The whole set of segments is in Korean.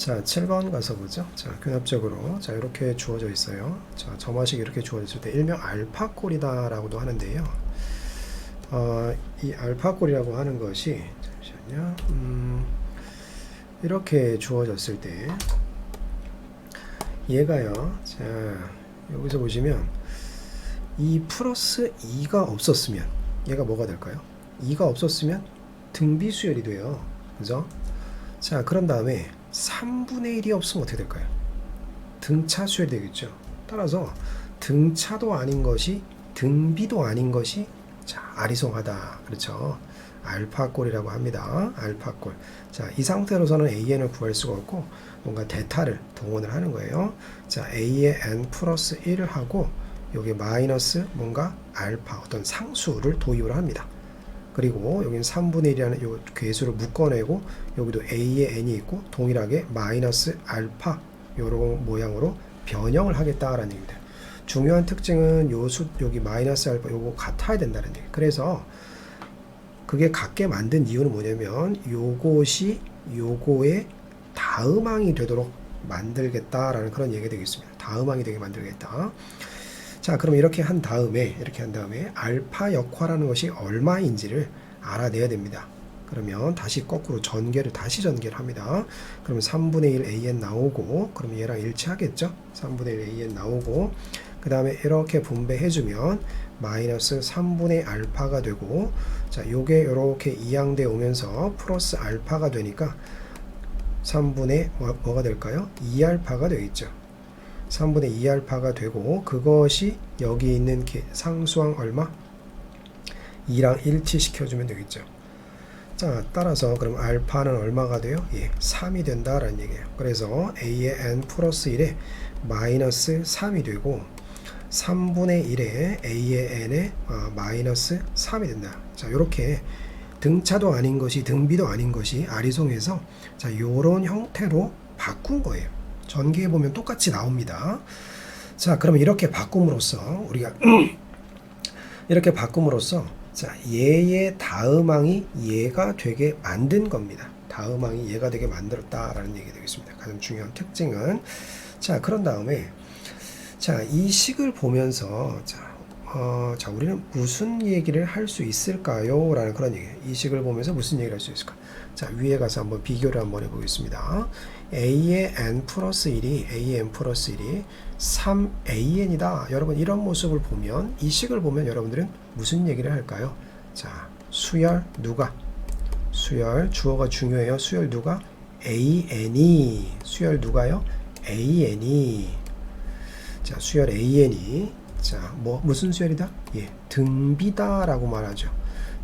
자, 7번 가서 보죠. 자, 교납적으로 자, 이렇게 주어져 있어요. 자, 점화식이 이렇게 주어졌을 때 일명 알파꼴이다라고도 하는데요. 이 알파꼴이라고 하는 것이 잠시만요. 이렇게 주어졌을 때 얘가요. 자, 여기서 보시면 이 플러스 2가 없었으면 얘가 뭐가 될까요? 2가 없었으면 등비수열이 돼요. 그죠? 자, 그런 다음에 3분의 1이 없으면 어떻게 될까요? 등차 수열이 되겠죠. 따라서 등차도 아닌 것이 등비도 아닌 것이 자, 아리송하다. 그렇죠. 알파꼴이라고 합니다. 알파꼴. 자, 이 상태로서는 AN을 구할 수가 없고 뭔가 대타를 동원을 하는 거예요. 자, A에 N 플러스 1을 하고 여기 마이너스 뭔가 알파 어떤 상수를 도입을 합니다. 그리고 여기는 3분의 1이라는 요 괴수를 묶어내고 여기도 A에 N이 있고 동일하게 마이너스 알파 요런 모양으로 변형을 하겠다라는 얘기입니다. 중요한 특징은 요 수 여기 마이너스 알파 요거 같아야 된다는 얘기. 그래서 그게 같게 만든 이유는 뭐냐면 요것이 요거의 다음항이 되도록 만들겠다라는 그런 얘기가 되겠습니다. 다음항이 되게 만들겠다. 자, 그럼 이렇게 한 다음에 알파 역화라는 것이 얼마인지를 알아내야 됩니다. 그러면 다시 거꾸로 다시 전개를 합니다. 그러면 3분의 1 AN 나오고, 그러면 얘랑 일치하겠죠? 3분의 1 AN 나오고, 그 다음에 이렇게 분배해주면 마이너스 3분의 알파가 되고, 자, 요게 이렇게 이항돼 오면서 플러스 알파가 되니까 3분의 뭐가 될까요? 2알파가 되겠죠. 3분의 2알파가 되고 그것이 여기 있는 상수항 얼마? 2랑 일치시켜주면 되겠죠. 자, 따라서 그럼 알파는 얼마가 돼요? 예, 3이 된다라는 얘기예요. 그래서 A의 N 플러스 1에 마이너스 3이 되고 3분의 1에 A의 N에 마이너스 3이 된다. 자, 이렇게 등차도 아닌 것이 등비도 아닌 것이 아리송해서 자, 요런 형태로 바꾼 거예요. 전개해 보면 똑같이 나옵니다. 자, 그럼 이렇게 바꿈으로써 우리가 이렇게 바꿈으로써 자, 얘의 다음항이 얘가 되게 만든 겁니다. 다음항이 얘가 되게 만들었다라는 얘기가 되겠습니다. 가장 중요한 특징은 자, 그런 다음에 자, 이 식을 보면서 자, 우리는 무슨 얘기를 할 수 있을까요? 라는 그런 얘기예요. 이 식을 보면서 무슨 얘기를 할 수 있을까? 자, 위에 가서 한번 비교를 한번 해보겠습니다. A의 N 플러스 1이 A의 N 플러스 1이 3AN이다. 여러분 이런 모습을 보면 이 식을 보면 여러분들은 무슨 얘기를 할까요? 자, 수열 누가? 수열 주어가 중요해요. 수열 누가? AN이. 수열 누가요? AN이. 자, 수열 AN이. 자, 무슨 수열이다? 예, 등비다라고 말하죠.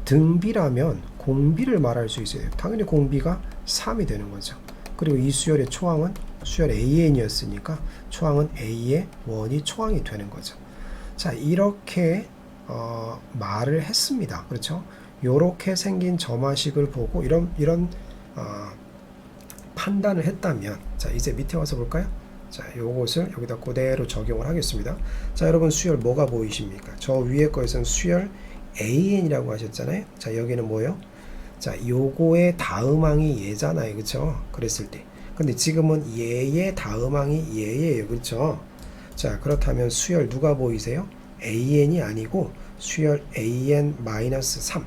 등비라면 공비를 말할 수 있어요. 당연히 공비가 3이 되는 거죠. 그리고 이 수열의 초항은 수열 AN이었으니까 초항은 A의 원이 초항이 되는 거죠. 자, 이렇게 말을 했습니다. 그렇죠? 요렇게 생긴 점화식을 보고 이런 판단을 했다면 자, 이제 밑에 와서 볼까요? 자, 요것을 여기다 그대로 적용을 하겠습니다. 자, 여러분 수열 뭐가 보이십니까? 저 위에 거에서는 수열 AN이라고 하셨잖아요. 자, 여기는 뭐요? 자, 요거의 다음항이 얘잖아요. 그쵸? 그랬을 때. 근데 지금은 얘의 다음항이 얘예요. 그쵸? 자, 그렇다면 수열 누가 보이세요? AN이 아니고 수열 AN-3.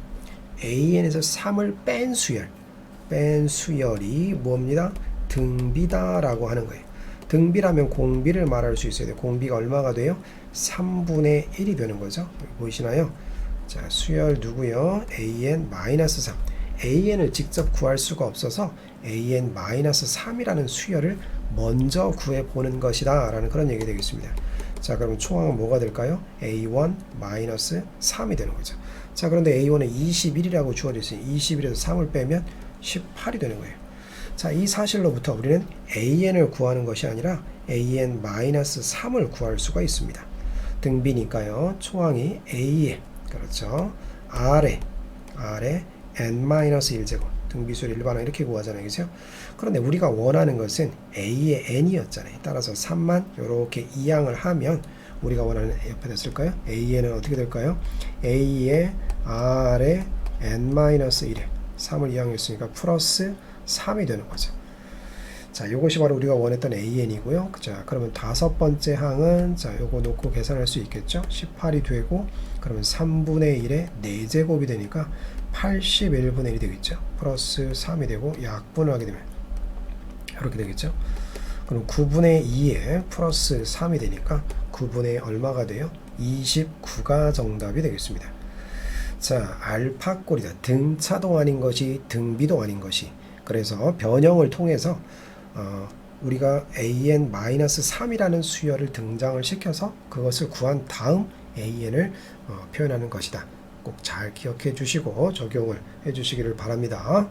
AN에서 3을 뺀 수열이 뭡니다? 등비다라고 하는 거예요. 등비라면 공비를 말할 수 있어야 돼요. 공비가 얼마가 돼요? 3분의 1이 되는 거죠. 보이시나요? 자, 수열 누구요? AN-3. AN을 직접 구할 수가 없어서 AN-3이라는 수열을 먼저 구해보는 것이다 라는 그런 얘기 되겠습니다. 자, 그럼 초항은 뭐가 될까요? A1-3이 되는 거죠. 자, 그런데 A1은 21이라고 주어져 있으니 21에서 3을 빼면 18이 되는 거예요. 자, 이 사실로부터 우리는 AN을 구하는 것이 아니라 AN-3을 구할 수가 있습니다. 등비니까요. 초항이 A에 그렇죠. R에 N-1제곱 등비수열 일반항 이렇게 구하잖아요. 그죠? 그런데 우리가 원하는 것은 A의 N이었잖아요. 따라서 3만 이렇게 이항을 하면 우리가 원하는 옆에다 쓸까요? AN은 어떻게 될까요? A의 R에 N-1에 3을 이항했으니까 플러스 3이 되는 거죠. 자, 이것이 바로 우리가 원했던 AN이고요. 자, 그러면 다섯 번째 항은 자, 요거 놓고 계산할 수 있겠죠? 18이 되고 그러면 3분의 1의 4제곱이 되니까 81분의 1이 되겠죠. 플러스 3이 되고 약분을 하게 되면 이렇게 되겠죠. 그럼 9분의 2에 플러스 3이 되니까 9분의 얼마가 돼요? 29가 정답이 되겠습니다. 자, 알파꼴이다. 등차도 아닌 것이 등비도 아닌 것이. 그래서 변형을 통해서 우리가 an-3이라는 수열을 등장을 시켜서 그것을 구한 다음 an을 표현하는 것이다. 꼭 잘 기억해 주시고 적용을 해 주시기를 바랍니다.